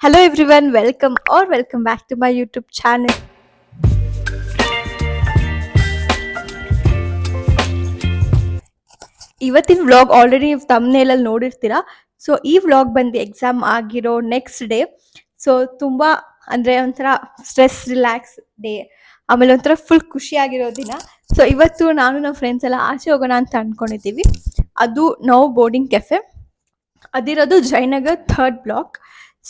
Hello everyone, welcome back to my YouTube channel. ಇವತ್ತಿನ vlog already ನೀವು ತಮ್ನೇಲಲ್ಲಿ ನೋಡಿರ್ತೀರಾ. So ಈ ವ್ಲಾಗ್ ಬಂದು ಎಕ್ಸಾಮ್ ಆಗಿರೋ ನೆಕ್ಸ್ಟ್ ಡೇ. ಸೊ ತುಂಬ ಅಂದರೆ ಒಂಥರ ಸ್ಟ್ರೆಸ್ ರಿಲ್ಯಾಕ್ಸ್ ಡೇ, ಆಮೇಲೆ ಒಂಥರ ಫುಲ್ ಖುಷಿಯಾಗಿರೋ ದಿನ. ಸೊ ಇವತ್ತು ನಾನು ನಮ್ಮ ಫ್ರೆಂಡ್ಸ್ ಎಲ್ಲ ಆಚೆ ಹೋಗೋಣ ಅಂತ ಅಂದ್ಕೊಂಡಿದ್ದೀವಿ. ಅದು ನಾವು ಬೋರ್ಡಿಂಗ್ ಕೆಫೆ, ಅದಿರೋದು ಜಯನಗರ್ 3rd ಬ್ಲಾಕ್.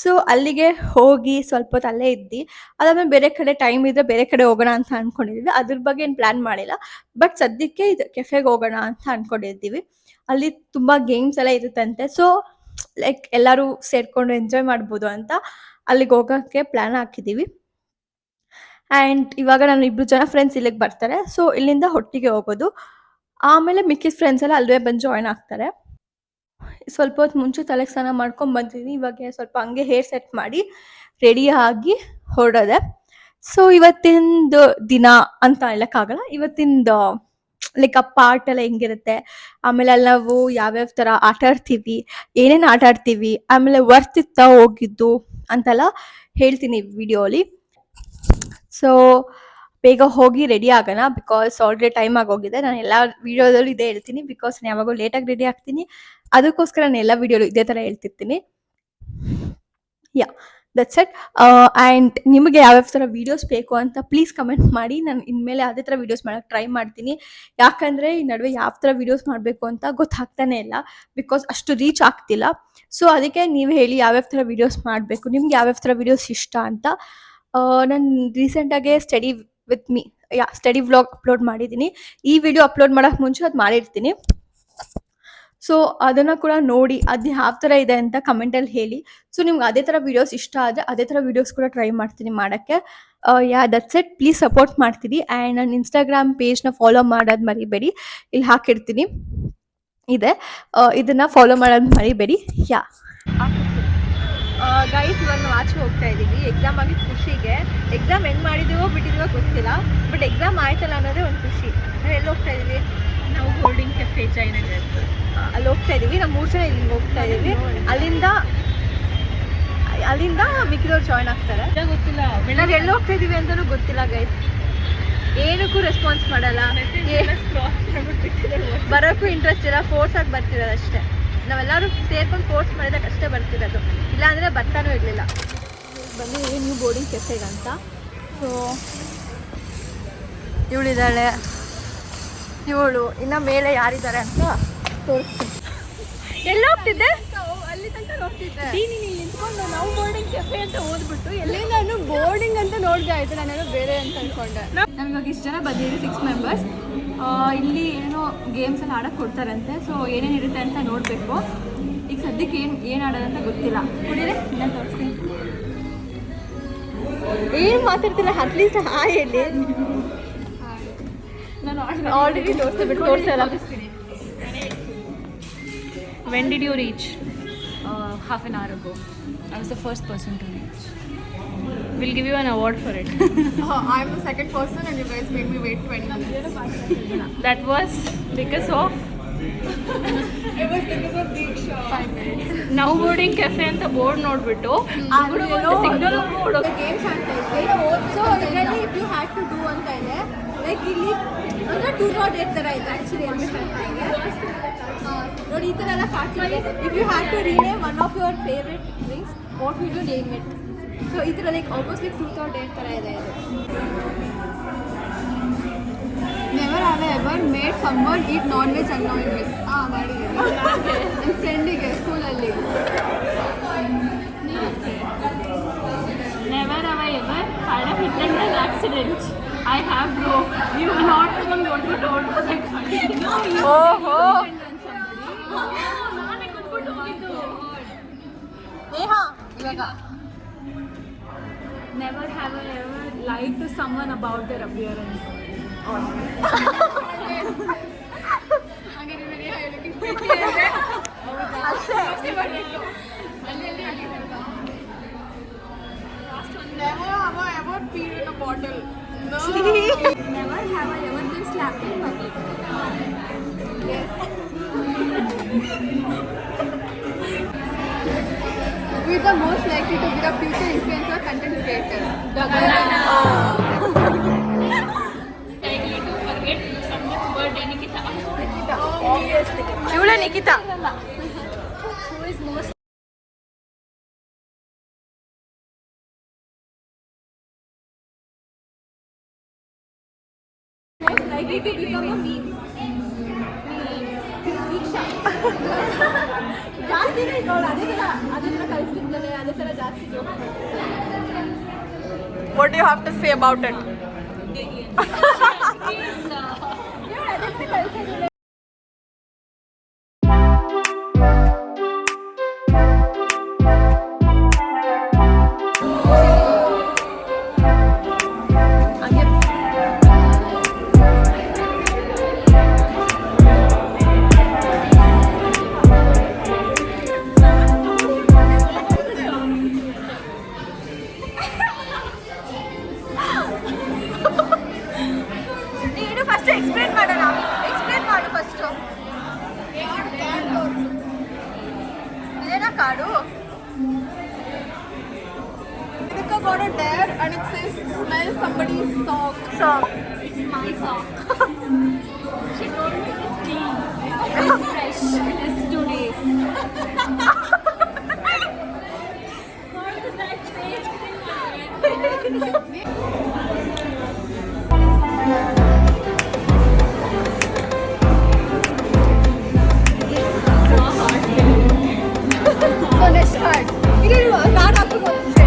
ಸೊ ಅಲ್ಲಿಗೆ ಹೋಗಿ ಸ್ವಲ್ಪ ಹೊತ್ತು ಅಲ್ಲೇ ಇದ್ದು, ಅದಾದ್ಮೇಲೆ ಬೇರೆ ಕಡೆ ಟೈಮ್ ಇದ್ದರೆ ಬೇರೆ ಕಡೆ ಹೋಗೋಣ ಅಂತ ಅಂದ್ಕೊಂಡಿದ್ದೀವಿ. ಅದ್ರ ಬಗ್ಗೆ ಏನು ಪ್ಲ್ಯಾನ್ ಮಾಡಿಲ್ಲ, ಬಟ್ ಸದ್ಯಕ್ಕೆ ಇದು ಕೆಫೆಗೆ ಹೋಗೋಣ ಅಂತ ಅಂದ್ಕೊಂಡಿದ್ದೀವಿ. ಅಲ್ಲಿ ತುಂಬ ಗೇಮ್ಸ್ ಎಲ್ಲ ಇರುತ್ತಂತೆ. ಸೊ ಲೈಕ್ ಎಲ್ಲರೂ ಸೇರಿಕೊಂಡು ಎಂಜಾಯ್ ಮಾಡ್ಬೋದು ಅಂತ ಅಲ್ಲಿಗೆ ಹೋಗೋಕ್ಕೆ ಪ್ಲ್ಯಾನ್ ಹಾಕಿದ್ದೀವಿ. ಆ್ಯಂಡ್ ಇವಾಗ ನಾನು 2 ಜನ ಫ್ರೆಂಡ್ಸ್ ಇಲ್ಲಿಗೆ ಬರ್ತಾರೆ. ಸೊ ಇಲ್ಲಿಂದ ಒಟ್ಟಿಗೆ ಹೋಗೋದು, ಆಮೇಲೆ ಮಿಕ್ಕಿದ ಫ್ರೆಂಡ್ಸ್ ಎಲ್ಲ ಅಲ್ಲೇ ಬಂದು ಜಾಯ್ನ್ ಆಗ್ತಾರೆ. ಸ್ವಲ್ಪ ಹೊತ್ತು ಮುಂಚೆ ತಲೆಗೆ ಸ್ನಾನ ಮಾಡ್ಕೊಂಡು ಬಂದಿದ್ದೀನಿ. ಇವಾಗ ಸ್ವಲ್ಪ ಹಂಗೆ ಹೇರ್ ಸೆಟ್ ಮಾಡಿ ರೆಡಿ ಆಗಿ ಹೊರಡೋದೆ. ಸೊ ಇವತ್ತಿಂದು ದಿನ ಅಂತ ಹೇಳೋಕ್ಕಾಗಲ್ಲ, ಇವತ್ತಿಂದು ಲೈಕ್ ಆ ಪಾರ್ಟ್ ಎಲ್ಲ ಹೆಂಗಿರುತ್ತೆ, ಆಮೇಲೆ ಅಲ್ಲಿ ನಾವು ಯಾವ್ಯಾವ ಥರ ಆಟ ಆಡ್ತೀವಿ, ಏನೇನು ಆಟ ಆಡ್ತೀವಿ, ಆಮೇಲೆ ವರ್ತ್ ಇತ್ತಾ ಹೋಗಿದ್ದು ಅಂತೆಲ್ಲ ಹೇಳ್ತೀನಿ ವಿಡಿಯೋಲಿ. ಸೊ ಬೇಗ ಹೋಗಿ ರೆಡಿ ಆಗೋಣ, ಬಿಕಾಸ್ ಆಲ್ರೆಡಿ ಟೈಮ್ ಆಗೋಗಿದೆ. ನಾನು ಎಲ್ಲ ವೀಡಿಯೋದಲ್ಲೂ ಇದೇ ಹೇಳ್ತೀನಿ, ಬಿಕಾಸ್ ನಾನು ಯಾವಾಗಲೂ ಲೇಟಾಗಿ ರೆಡಿ ಆಗ್ತೀನಿ. ಅದಕ್ಕೋಸ್ಕರ ನಾನು ಎಲ್ಲ ವೀಡಿಯೋಲು ಇದೇ ಥರ ಹೇಳ್ತಿರ್ತೀನಿ. ಯಾ, ದಟ್ಸ್ ಇಟ್. ಆ್ಯಂಡ್ ನಿಮಗೆ ಯಾವ್ಯಾವ ಥರ ವೀಡಿಯೋಸ್ ಬೇಕು ಅಂತ ಪ್ಲೀಸ್ ಕಮೆಂಟ್ ಮಾಡಿ. ನಾನು ಇನ್ಮೇಲೆ ಅದೇ ಥರ ವೀಡಿಯೋಸ್ ಮಾಡೋಕ್ಕೆ ಟ್ರೈ ಮಾಡ್ತೀನಿ. ಯಾಕಂದರೆ ಈ ನಡುವೆ ಯಾವ ಥರ ವೀಡಿಯೋಸ್ ಮಾಡಬೇಕು ಅಂತ ಗೊತ್ತಾಗ್ತಾನೆ ಇಲ್ಲ, ಬಿಕಾಸ್ ಅಷ್ಟು ರೀಚ್ ಆಗ್ತಿಲ್ಲ. ಸೊ ಅದಕ್ಕೆ ನೀವು ಹೇಳಿ ಯಾವ್ಯಾವ ಥರ ವೀಡಿಯೋಸ್ ಮಾಡಬೇಕು, ನಿಮ್ಗೆ ಯಾವ್ಯಾವ ಥರ ವೀಡಿಯೋಸ್ ಇಷ್ಟ ಅಂತ. ನಾನು ರೀಸೆಂಟಾಗೆ ಸ್ಟಡಿ ವ್ಲಾಗ್ ಅಪ್ಲೋಡ್ ಮಾಡಿದ್ದೀನಿ. ಈ ವಿಡಿಯೋ ಅಪ್ಲೋಡ್ ಮಾಡೋಕ್ಕೆ ಮುಂಚೆ ಅದು ಮಾಡಿರ್ತೀನಿ. ಸೊ ಅದನ್ನು ಕೂಡ ನೋಡಿ ಅದು ಯಾವ ಥರ ಇದೆ ಅಂತ ಕಮೆಂಟಲ್ಲಿ ಹೇಳಿ. ಸೊ ನಿಮ್ಗೆ ಅದೇ ಥರ ವೀಡಿಯೋಸ್ ಇಷ್ಟ ಆದರೆ ಅದೇ ಥರ ವೀಡಿಯೋಸ್ ಕೂಡ ಟ್ರೈ ಮಾಡ್ತೀನಿ ಮಾಡೋಕ್ಕೆ. That's it. ಪ್ಲೀಸ್ ಸಪೋರ್ಟ್ ಮಾಡ್ತೀರಿ. ಆ್ಯಂಡ್ ನನ್ನ ಇನ್ಸ್ಟಾಗ್ರಾಮ್ ಪೇಜ್ನ ಫಾಲೋ ಮಾಡೋದು ಮರಿಬೇಡಿ, ಇಲ್ಲಿ ಹಾಕಿರ್ತೀನಿ ಇದೆ. ಇದನ್ನು ಫಾಲೋ ಮಾಡೋದು ಮರಿಬೇಡಿ. ಗೈಸ್, ಇವಾಗ ನಾವು ಆಚೆ ಹೋಗ್ತಾ ಇದ್ದೀವಿ ಎಕ್ಸಾಮ್ ಆಗಿದ್ದು ಖುಷಿಗೆ. ಎಕ್ಸಾಮ್ ಹೆಂಗೆ ಮಾಡಿದ್ದೀವೋ ಬಿಟ್ಟಿದ್ದೀವೋ ಗೊತ್ತಿಲ್ಲ, ಬಟ್ ಎಕ್ಸಾಮ್ ಆಯ್ತಲ್ಲ ಅನ್ನೋದೇ ಒಂದು ಖುಷಿ. ನಾವು ಎಲ್ಲಿ ಹೋಗ್ತಾ ಇದ್ದೀವಿ? ನಾವು ಬೋರ್ಡಿಂಗ್ ಕೆಫೆ ಜಯನಗರ್ ಅಲ್ಲಿ ಹೋಗ್ತಾ ಇದ್ದೀವಿ. ನಾವು 3 ಜನ ಇಲ್ಲಿಗೆ ಹೋಗ್ತಾ ಇದ್ದೀವಿ. ಅಲ್ಲಿಂದ ಮಿಕ್ಕಿದವ್ರು ಜಾಯ್ನ್ ಆಗ್ತಾರೆ. ಗೊತ್ತಿಲ್ಲ, ನಾವು ಎಲ್ಲಿ ಹೋಗ್ತಾ ಇದ್ದೀವಿ ಅಂತಲೂ ಗೊತ್ತಿಲ್ಲ ಗೈಸ್. ಏನಕ್ಕೂ ರೆಸ್ಪಾನ್ಸ್ ಮಾಡಲ್ಲ, ಬರೋಕ್ಕೂ ಇಂಟ್ರೆಸ್ಟ್ ಇಲ್ಲ, ಫೋರ್ಸಾಗಿ ಬರ್ತಿರೋದು ಅಷ್ಟೇ. ನಾವೆಲ್ಲರೂ ಸೇರ್ಕೊಂಡು ಫೋರ್ಸ್ ಮಾಡಿದಾಗ ಅಷ್ಟೇ ಬರ್ತಿರೋದು, ಇಲ್ಲಾಂದರೆ ಬರ್ತಾನೂ ಇರಲಿಲ್ಲ. ಬಂದು ನ್ಯೂ ಬೋರ್ಡಿಂಗ್ ಕೆಫೆಗಂತ. ಸೊ ಇವಳಿದ್ದಾಳೆ, ಇವಳು ಇನ್ನು ಮೇಲೆ ಯಾರಿದ್ದಾರೆ ಅಂತ ತೋರಿಸ್ತೀನಿ. ಎಲ್ಲಿ ಹೋಗ್ತಿದ್ದೆ? ಅಲ್ಲಿ ತನಕ ಹೋಗ್ತಿದ್ದೆ. ನೀನು ನಿಂತ್ಕೊಂಡು ನಾವು ಬೋರ್ಡಿಂಗ್ ಕೆಫೆ ಅಂತ ಓದ್ಬಿಟ್ಟು ಎಲ್ಲಿ ನಾನು ಬೋರ್ಡಿಂಗ್ ಅಂತ ನೋಡಿದೆ ಆಯಿತು, ನಾನೇನೋ ಬೇರೆ ಅಂತ ಅಂದ್ಕೊಂಡೆ. ನಮ್ಗೆ ಇಷ್ಟು ಜನ ಬಂದಿದ್ದೀವಿ, 6 ಮೆಂಬರ್ಸ್. ಇಲ್ಲಿ ಏನೋ ಗೇಮ್ಸ್ ಎಲ್ಲ ಆಡೋಕ್ಕೆ ಕೊಡ್ತಾರಂತೆ. ಸೊ ಏನೇನಿರುತ್ತೆ ಅಂತ ನೋಡಬೇಕು. ಈಗ ಸದ್ಯಕ್ಕೆ ಏನು ಆಡೋದಂತ ಗೊತ್ತಿಲ್ಲ. ಕುಡಿದ್ರೆ ನಾನು ತೋರಿಸ್ತೀನಿ. ಏನು ಮಾತಾಡ್ತಿಲ್ಲ, ಅಟ್ಲೀಸ್ಟ್ ಹಾಯ್ ಹೇಳಿ. ನಾನು already ತೋರಿಸಲ್ಲ. When did you reach? Half an hour ago. I was the first person to reach. We'll give you an award for it. I'm the second person and you guys made me wait 20 minutes. That was because of It was because of Deeksha. 5 minutes. ನಾವು boarding cafe ಅಂತ board ನೋಡ್ಬಿಟ್ಟು signal ನೋಡೋದು games ಅಂತ ಇದೆ. So ಇದರಲ್ಲಿ if you had to do ಅಂತ ಇದೆ, like ಇಲ್ಲಿ ಅಂದರೆ 208 ಥರ ಇದೆ ಆ್ಯಕ್ಚುಲಿ. ನೋಡಿ ಈ ಥರ ಎಲ್ಲ ಫ್ಯಾಕ್ಟ್ಸ್ ಇದೆ. If you had to rename one of your favourite drinks, what will you name it? So ಈ ಥರ ಲೈಕ್ ಆಲ್ಮೋಸ್ಟ್ ಲೈಕ್ 208 ಥರ ಇದೆ ಇದು. Never have I ever made someone eat non veg annoyingly. ಮಾಡಿದ್ದೀನಿ ನನ್ನ ಫ್ರೆಂಡಿಗೆ ಸ್ಕೂಲಲ್ಲಿ. Never have I ever had a hit and run accident. I have, bro. You are not even what you told us. ಓಹೋ, ನಾನೇ ಕೂತ್ಬಿಟ್ಟು ಹೋಗಿದ್ದು. ಇವಾಗ Never have I ever lied to someone about their appearance. Never have I ever peed in a bottle. No. Never have I ever been slapped in public. Yes. Who is the most likely to be the future influencer content creator? ಇವಳೆ Nikhita. Likely to become a meme. ಜಾಸ್ತಿ ನೋಡು ಅದೇ ಥರ ಕಲಿಸ್ತಿರ್ತಾರೆ ಅದೇ ಥರ ಜಾಸ್ತಿ joke. What do you have to say about it? ಅದೇ ಥರ ಕಲಿಸ್ತಿರ್ತಾರೆ. ನೀನು ಫಸ್ಟ್ ಎಕ್ಸ್ಪ್ಲೇನ್ ಮಾಡೋಣ. ಎಕ್ಸ್ಪ್ಲೇನ್ ಮಾಡು ಫಸ್ಟು. ಇದೇನಾ card? Ritika got a dare and it says smell somebody's sock. It's my sock. She told me it's clean. It's fresh. It is 2 days. What is that face? So next card. ಇದು card ಹಾಕ್ಬೇಕು ಅಷ್ಟೇ.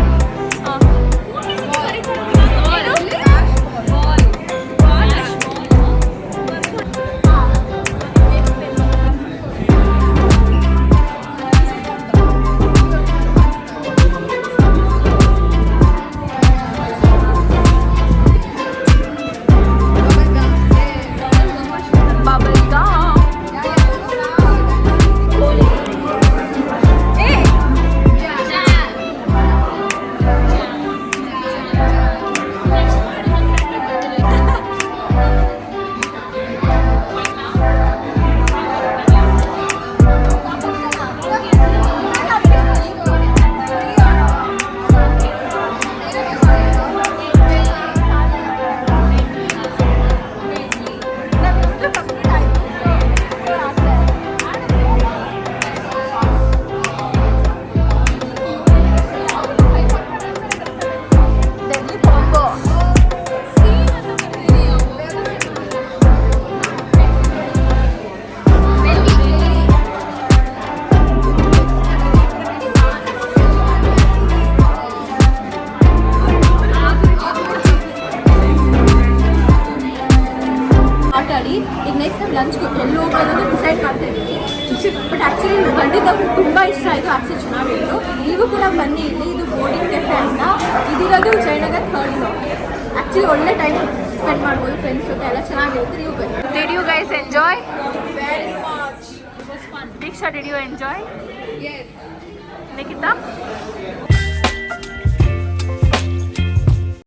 ಮಾತಾಡಿ ಈಗ next time ಲಂಚ್ಗೆ ಎಲ್ಲಿ ಹೋಗೋದು decide ಮಾಡ್ತಾ ಇದ್ದೀವಿ. But actually ಖಂಡಿತ ತುಂಬ ಇಷ್ಟ ಆಯಿತು. ಆ್ಯಕ್ಚುಲಿ ಚೆನ್ನಾಗಿತ್ತು. ನೀವು ಕೂಡ ಬನ್ನಿ ಇಲ್ಲಿ. ಇದು ಬೋರ್ಡಿಂಗ್ ಕೆಫೆ ಅಂತ. ಇದಿರೋದು ಜಯನಗರ್ 3rd floor. ಆ್ಯಕ್ಚುಲಿ ಒಳ್ಳೆ ಟೈಮ್ ಸ್ಪೆಂಡ್ ಮಾಡ್ಬೋದು ಫ್ರೆಂಡ್ಸ್ ಜೊತೆ ಎಲ್ಲ ಚೆನ್ನಾಗಿರುತ್ತೆ. ನೀವು ಬನ್ನಿ. Did you guys enjoy? Very much. It was fun. Diksha, did you enjoy? Yes. Nikita?